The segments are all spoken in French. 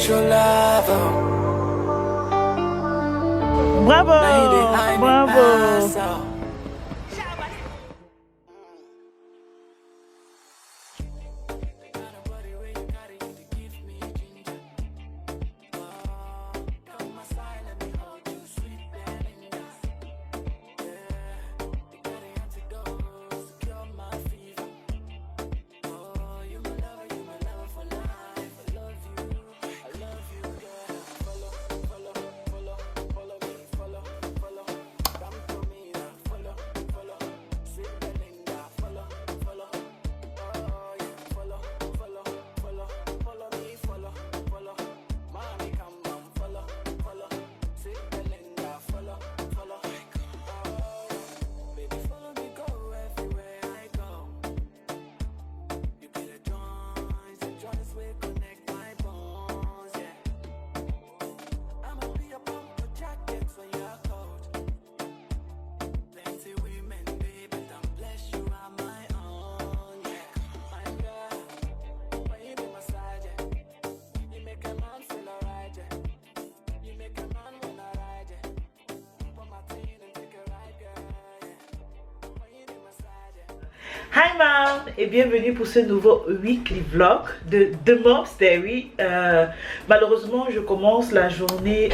Bravo, bravo. Hi Mom et bienvenue pour ce nouveau weekly vlog de The Mom's Diary. Malheureusement je commence la journée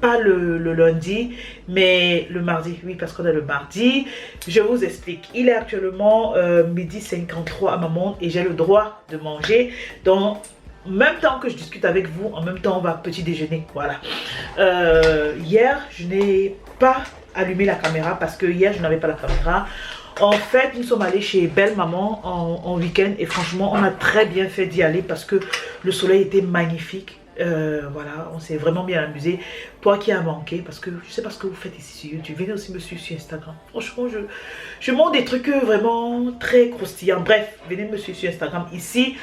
pas le lundi mais le mardi. Oui, parce qu'on est le mardi. Je vous explique, il est actuellement midi 53 à ma montre et j'ai le droit de manger. Donc en même temps que je discute avec vous, en même temps on va petit déjeuner. Voilà. Hier je n'ai pas allumé la caméra parce que hier je n'avais pas la caméra. En fait, nous sommes allés chez Belle Maman en week-end et franchement, on a très bien fait d'y aller parce que le soleil était magnifique. Voilà, on s'est vraiment bien amusé. Toi qui as manqué, parce que je sais pas ce que vous faites ici sur YouTube, venez aussi me suivre sur Instagram. Franchement, je montre des trucs vraiment très croustillants. Bref, venez me suivre sur Instagram. Ici,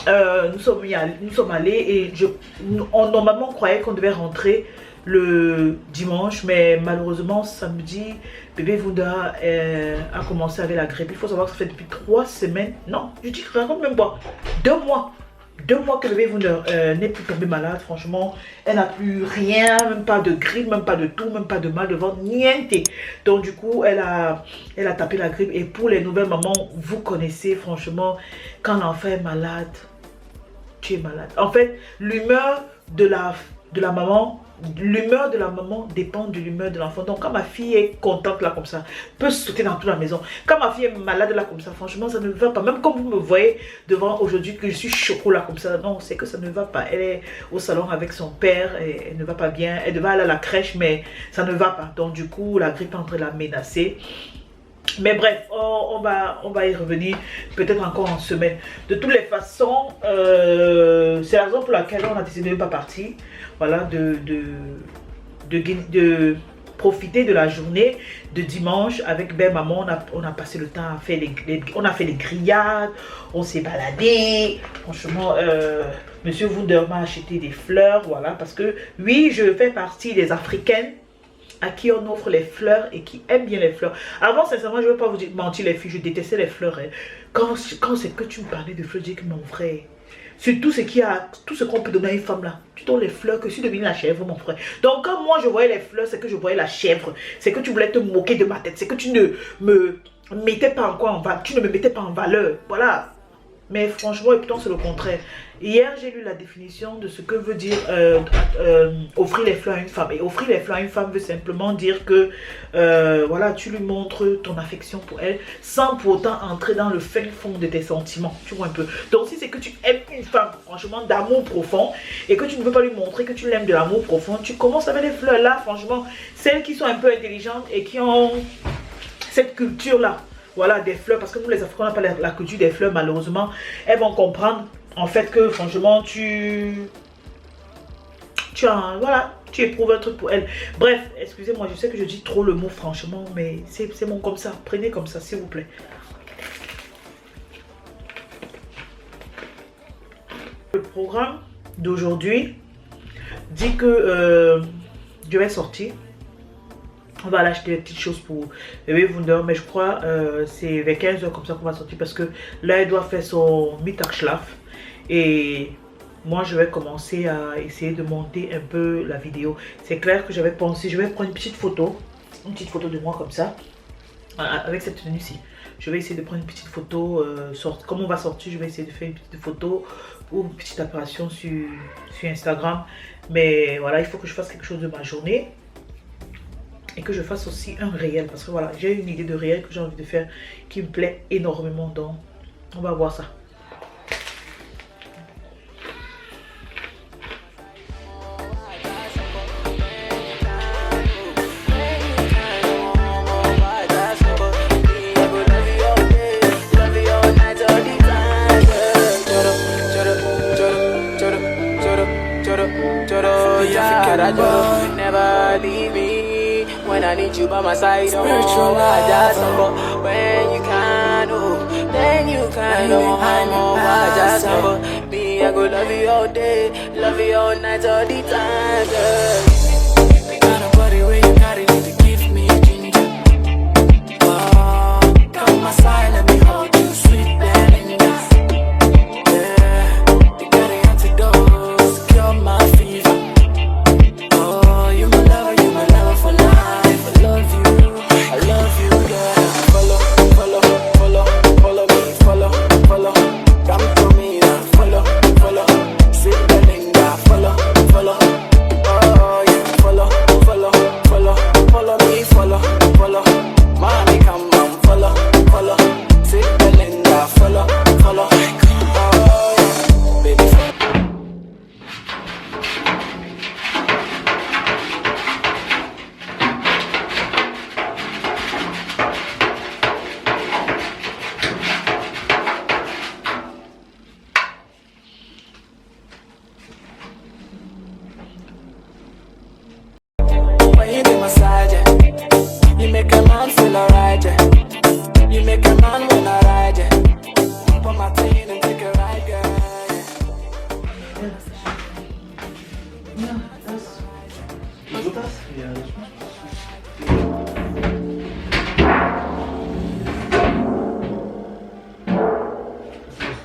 nous sommes allés et normalement, on croyait qu'on devait rentrer le dimanche, mais malheureusement samedi bébé Vunda a commencé avec la grippe. Il faut savoir que ça fait depuis 3 semaines, non je dis raconte même pas, 2 mois que bébé Vunda n'est plus tombée malade. Franchement, elle n'a plus rien, même pas de grippe, même pas de tout, même pas de mal de ventre, niente. Donc du coup elle a tapé la grippe. Et pour les nouvelles mamans, vous connaissez, franchement, quand l'enfant est malade, tu es malade. En fait, l'humeur de la maman, l'humeur de la maman dépend de l'humeur de l'enfant. Donc quand ma fille est contente là comme ça, peut sauter dans toute la maison. Quand ma fille est malade là comme ça, franchement ça ne va pas. Même comme vous me voyez devant aujourd'hui que je suis choco là comme ça, non, c'est que ça ne va pas. Elle est au salon avec son père et elle ne va pas bien. Elle devait aller à la crèche mais ça ne va pas. Donc du coup la grippe est en train de la menacer. Mais bref, on va y revenir peut-être encore en semaine. De toutes les façons, c'est la raison pour laquelle on a décidé de ne pas partir. Voilà, de profiter de la journée de dimanche avec Belle Maman. On a passé le temps à faire on a fait les grillades, on s'est baladé. Franchement, Monsieur Wunder m'a acheté des fleurs, voilà, parce que oui, je fais partie des Africaines à qui on offre les fleurs et qui aiment bien les fleurs. Avant, sincèrement, je ne veux pas vous mentir les filles, je détestais les fleurs. Hein. Quand c'est que tu me parlais de fleurs, je dis que mon frère, c'est tout ce qu'on peut donner à une femme là. Tu donnes les fleurs que si tu deviens la chèvre, mon frère. Donc quand moi je voyais les fleurs, c'est que je voyais la chèvre. C'est que tu voulais te moquer de ma tête. C'est que tu ne me mettais pas tu ne me mettais pas en valeur. Voilà. Mais franchement, et pourtant c'est le contraire. Hier, j'ai lu la définition de ce que veut dire offrir les fleurs à une femme. Et offrir les fleurs à une femme veut simplement dire que voilà, tu lui montres ton affection pour elle sans pour autant entrer dans le fin fond de tes sentiments. Tu vois un peu. Donc si c'est que tu aimes une femme, franchement, d'amour profond et que tu ne veux pas lui montrer que tu l'aimes de l'amour profond, tu commences avec les fleurs là, franchement, celles qui sont un peu intelligentes et qui ont cette culture là. Voilà, des fleurs, parce que nous les Africains, on n'a pas la culture des fleurs, malheureusement. Elles vont comprendre, en fait, que franchement, voilà, tu éprouves un truc pour elles. Bref, excusez-moi, je sais que je dis trop le mot, franchement, mais c'est bon comme ça. Prenez comme ça, s'il vous plaît. Le programme d'aujourd'hui dit que je vais sortir. On va aller acheter des petites choses pour bébé Wunder, mais je crois c'est vers 15 h comme ça qu'on va sortir parce que là elle doit faire son Mittagsschlaf et moi je vais commencer à essayer de monter un peu la vidéo. C'est clair que j'avais pensé, je vais prendre une petite photo de moi comme ça, avec cette tenue-ci. Je vais essayer de prendre une petite photo, comme on va sortir, je vais essayer de faire une petite photo ou une petite apparition sur Instagram. Mais voilà, il faut que je fasse quelque chose de ma journée et que je fasse aussi un réel. Parce que voilà, j'ai une idée de réel que j'ai envie de faire qui me plaît énormément. Donc, on va voir ça. Never leave me when I need you by my side. Spiritual just when you can, oh, then you can. I just me, I go love you all day, love you all night, all the time, girl. Got a body where you carry need to give me ginger. Oh, come my side, let me hold you, sweet Belinda. Yeah, you got the antidote, cure my fever.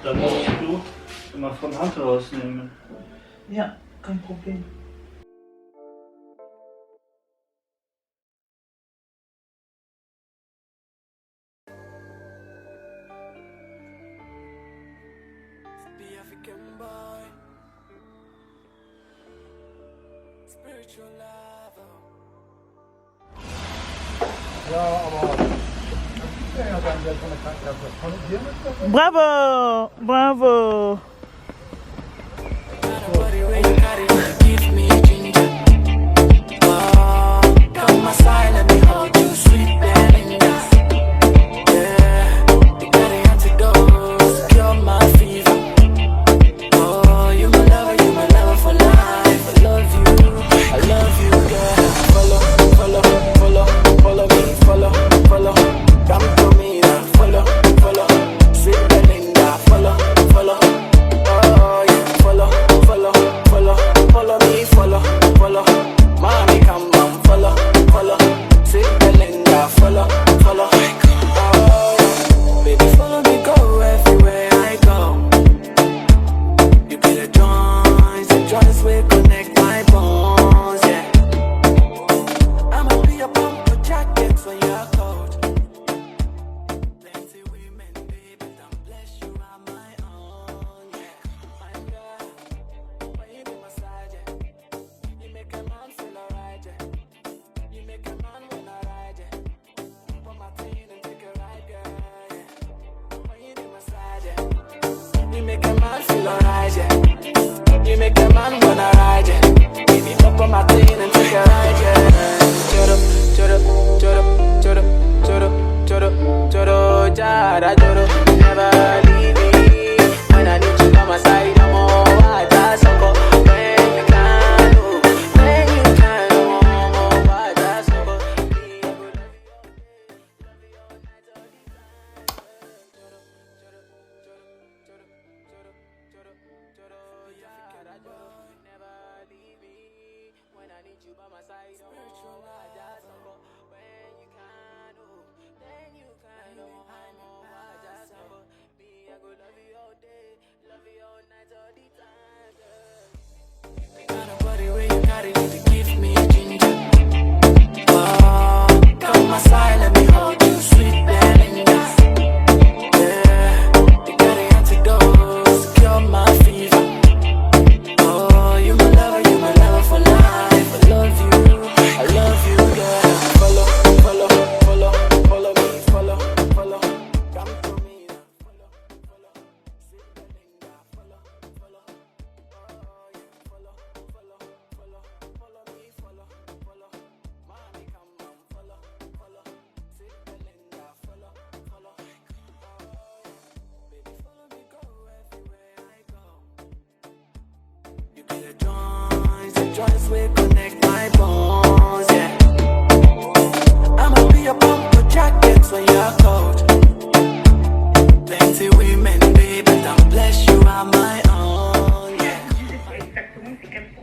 Da musst du immer von Hand rausnehmen. Ja, kein Problem. Bravo, bravo. Love you all night. joints will connect my bones, yeah. I'ma be your bumper jackets when you're cold. Plenty women, baby, but bless you are my own, yeah. Je sais exactement ce qu'elles font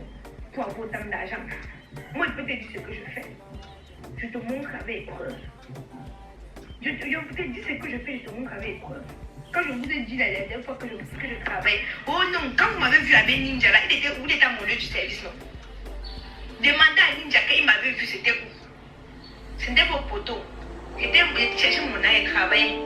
pour avoir autant d'argent. Moi, je peux te dire ce que je fais. Je te montre avec preuve. Je peux te dire ce que je fais, je te montre avec preuve. Quand je vous ai dit la dernière fois que je travaille, oh non, quand vous m'avez vu avec Ninja, là, il était où? Il était à mon lieu du service, non? Demandez à Ninja quand il m'avait vu, c'était où? C'était vos poteaux. J'étais obligée de chercher mon âge et travailler.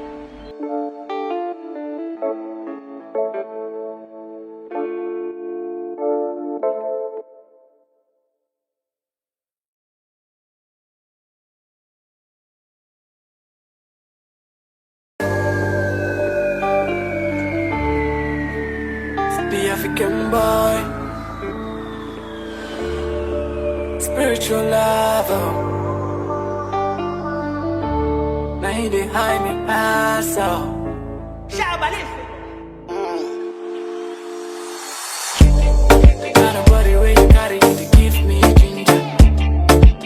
The African boy, spiritual lover. Now he behind me, pass out. Got a body where you got it, you give me ginger.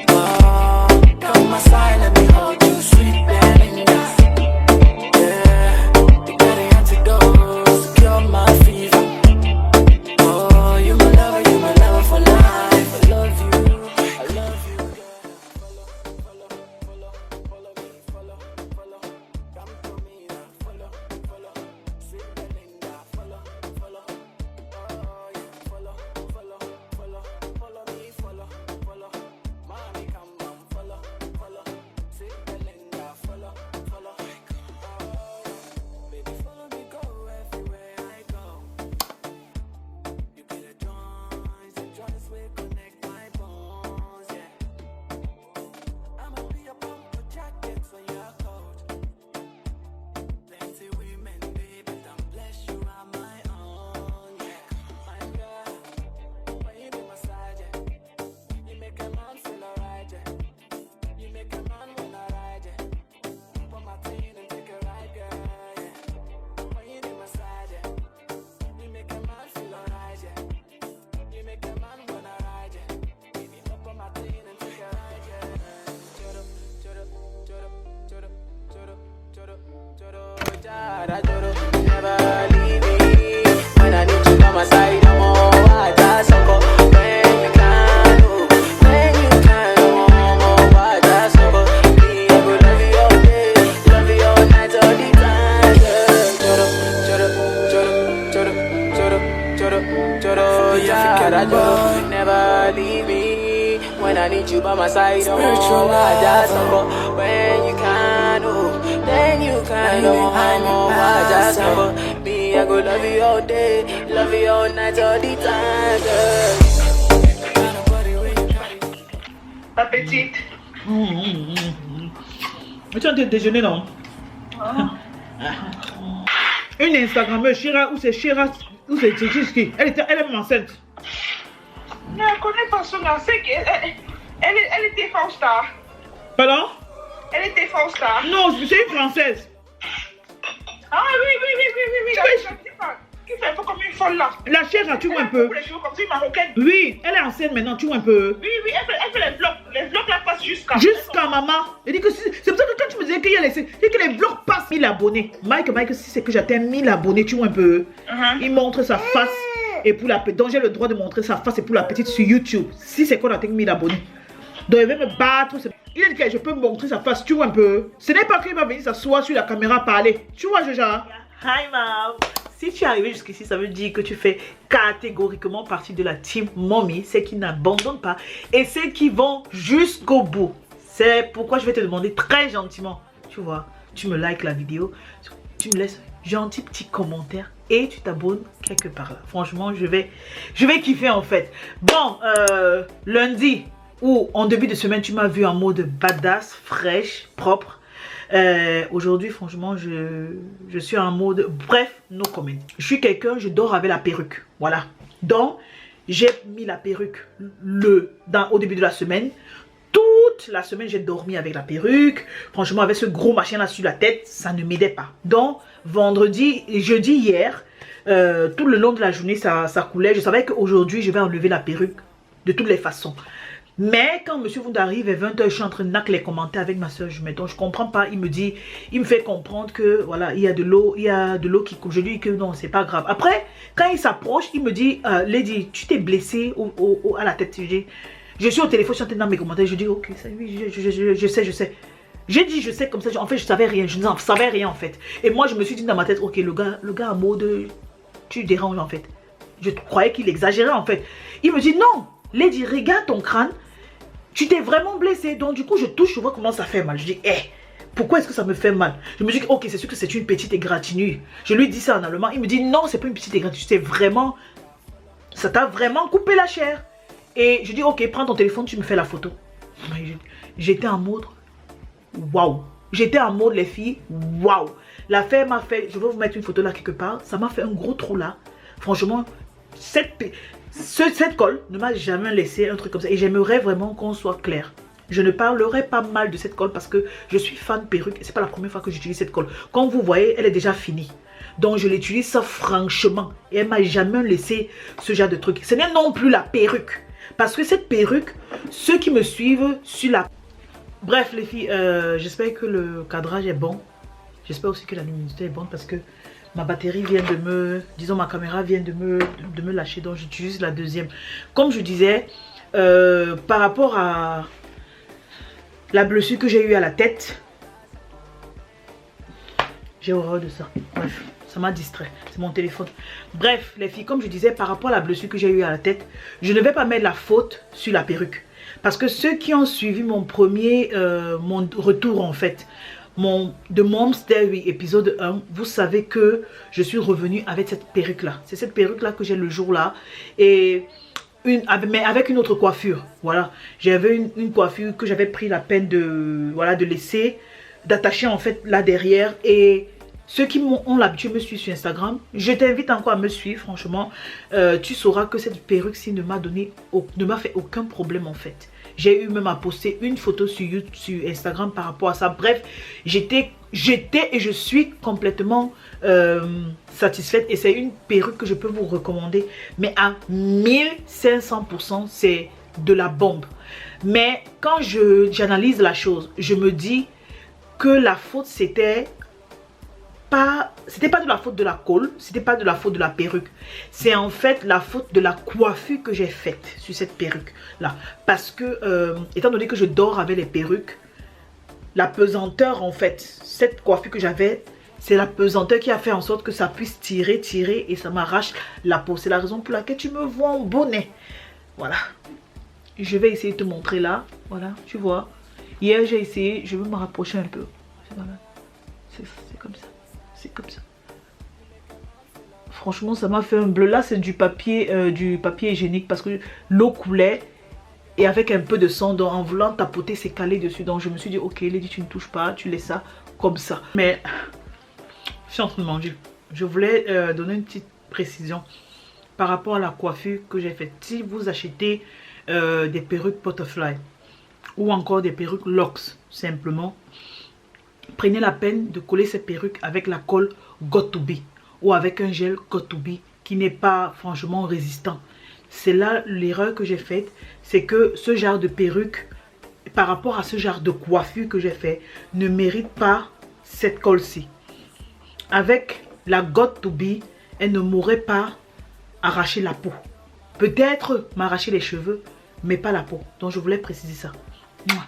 Oh, come my side, let me hold you, sweet Belinda. Yeah, you got the antidote, cure my fever. Oh, you my lover for life. I love you, I love you. Follow me, follow. Come to me now, follow. Sweet Belinda, follow. Oh yeah, follow me, follow. Mommy, come on, follow. Sweet Belinda, follow. Oh yeah, baby, follow me, go everywhere I go. You be the joints will connect my bones, yeah. I'ma be your bumper jackets when you're cold. Plenty women, baby, don't bless you are my own, yeah. My girl, when you be my side, yeah, you make a man feel alright, yeah. You make a man wanna ride, yeah. Put my team and take a ride, girl, yeah. When you be my side, yeah, you make a man feel alright, yeah. You make a man wanna ride, yeah. Baby, up on my team and take a ride, yeah. Never leave me. When I need you by my side, I'm all I just go. When you can, oh, when you can, I'm all I just go. Me, I will love you all day, love you all night, all the time. Never leave me. When I need you by my side, I'm all I just go. When you can, oh, then you can, I'm all I just go. Me, I go love you all day, love you all night, all the time, girl. Ma petite. Tu es en train de déjeuner, non? Une Instagrammeuse, Shira, ou c'est Shira, ou c'est Tchiski. Elle est même enceinte. Non, elle connaît pas son nom. C'est qu'elle elle était fausse star. Pardon? Elle était fausse star. Non, c'est une française. Ah oui. Qui fait un peu comme une folle là. La Shira, tu vois un peu. Les cheveux comme ça, marocaine. Oui, elle est enceinte maintenant, tu vois un peu. Oui, elle fait les vlogs. Les vlogs la passent jusqu'à. Jusqu'à maman. Elle dit que c'est pour ça que quand tu me disais qu'il y a que les vlogs passent 1000 abonnés. Mike, si c'est que j'atteins 1000 abonnés, tu vois un peu. Il montre sa face. Et pour la petite, donc j'ai le droit de montrer sa face et pour la petite sur YouTube. Si c'est qu'on atteint 1000 abonnés. Donc il va me battre. Il a dit que je peux montrer sa face, tu vois un peu. Ce n'est pas qu'il va venir s'asseoir sur la caméra parler. Tu vois, Joja? Hi, mom. Si tu es arrivé jusqu'ici, ça veut dire que tu fais catégoriquement partie de la team Mommy, ceux qui n'abandonnent pas et ceux qui vont jusqu'au bout. C'est pourquoi je vais te demander très gentiment, tu vois, tu me likes la vidéo, tu me laisses gentil petit commentaire et tu t'abonnes quelque part là. Franchement, je vais kiffer en fait. Bon, lundi ou en début de semaine, tu m'as vu en mode badass, fraîche, propre. Aujourd'hui, franchement, je suis en mode bref, no comment. Je suis quelqu'un, je dors avec la perruque. Voilà. Donc, j'ai mis la perruque au début de la semaine. Toute la semaine, j'ai dormi avec la perruque. Franchement, avec ce gros machin là sur la tête, ça ne m'aidait pas. Donc, vendredi et jeudi hier, tout le long de la journée, ça coulait. Je savais qu'aujourd'hui, je vais enlever la perruque de toutes les façons. Mais quand monsieur Wound arrive à 20 h, je suis en train de nac les commentaires avec ma soeur. Donc je comprends pas. Il me fait comprendre que voilà, il y a de l'eau qui coule. Je lui dis que non, c'est pas grave. Après, quand il s'approche, il me dit, Lady, tu t'es blessée à la tête. Je suis au téléphone, je suis en train de dans mes commentaires. Je dis, ok, ça, oui, je sais. J'ai dit, je sais comme ça. En fait, je savais rien. Je ne savais rien en fait. Et moi, je me suis dit dans ma tête, ok, le gars en mode, tu déranges en fait. Je croyais qu'il exagérait en fait. Il me dit, non, Lady, regarde ton crâne. Tu t'es vraiment blessé. Donc du coup, je touche, je vois comment ça fait mal. Je dis, pourquoi est-ce que ça me fait mal? Je me dis, ok, c'est sûr que c'est une petite égratignure. Je lui dis ça en allemand. Il me dit, non, c'est pas une petite égratignure. C'est vraiment, ça t'a vraiment coupé la chair. Et je dis, ok, prends ton téléphone, tu me fais la photo. J'étais en mode, waouh. J'étais en mode, les filles, waouh. L'affaire m'a fait, je vais vous mettre une photo là quelque part. Ça m'a fait un gros trou là. Franchement, cette colle ne m'a jamais laissé un truc comme ça. Et j'aimerais vraiment qu'on soit clair. Je ne parlerai pas mal de cette colle parce que je suis fan perruque. Et c'est pas la première fois que j'utilise cette colle. Comme vous voyez, elle est déjà finie. Donc je l'utilise ça franchement. Et elle m'a jamais laissé ce genre de truc. Ce n'est non plus la perruque. Parce que cette perruque, ceux qui me suivent sur la... Bref les filles, j'espère que le cadrage est bon. J'espère aussi que la luminosité est bonne parce que ma batterie vient de me... Disons, ma caméra vient de me lâcher. Donc, j'utilise la deuxième. Comme je disais, par rapport à la blessure que j'ai eue à la tête, j'ai horreur de ça. Bref, ça m'a distrait. C'est mon téléphone. Bref, les filles, comme je disais, par rapport à la blessure que j'ai eue à la tête, je ne vais pas mettre la faute sur la perruque. Parce que ceux qui ont suivi mon mon retour en fait, de Mom's Diary épisode 1, vous savez que je suis revenue avec cette perruque là. C'est cette perruque là que j'ai le jour là. Et mais avec une autre coiffure. Voilà. J'avais une coiffure que j'avais pris la peine de laisser, d'attacher en fait là derrière. Et ceux qui ont l'habitude de me suivre sur Instagram, je t'invite encore à me suivre franchement. Tu sauras que cette perruque-ci ne m'a fait aucun problème en fait. J'ai eu même à poster une photo sur Instagram par rapport à ça. Bref, j'étais et je suis complètement satisfaite. Et c'est une perruque que je peux vous recommander. Mais à 1500%, c'est de la bombe. Mais quand j'analyse la chose, je me dis que la faute, c'était pas de la faute de la colle, c'était pas de la faute de la perruque. C'est en fait la faute de la coiffure que j'ai faite sur cette perruque là. Parce que, étant donné que je dors avec les perruques, la pesanteur en fait, cette coiffure que j'avais, c'est la pesanteur qui a fait en sorte que ça puisse tirer et ça m'arrache la peau. C'est la raison pour laquelle tu me vois en bonnet. Voilà. Je vais essayer de te montrer là. Voilà, tu vois. Hier j'ai essayé, je veux me rapprocher un peu. Voilà. C'est comme ça. C'est comme ça. Franchement, ça m'a fait un bleu. Là, c'est du papier hygiénique parce que l'eau coulait et avec un peu de sang. Donc, en voulant tapoter, c'est calé dessus. Donc, je me suis dit, ok, Lady, tu ne touches pas, tu laisses ça comme ça. Mais, je suis en train de manger. Je voulais donner une petite précision par rapport à la coiffure que j'ai faite. Si vous achetez des perruques butterfly ou encore des perruques locks, simplement, prenez la peine de coller ces perruques avec la colle Got2b ou avec un gel Got2b qui n'est pas franchement résistant. C'est là l'erreur que j'ai faite, c'est que ce genre de perruque, par rapport à ce genre de coiffure que j'ai fait, ne mérite pas cette colle-ci. Avec la Got2b, elle ne m'aurait pas arraché la peau. Peut-être m'arracher les cheveux, mais pas la peau. Donc je voulais préciser ça. Mouah.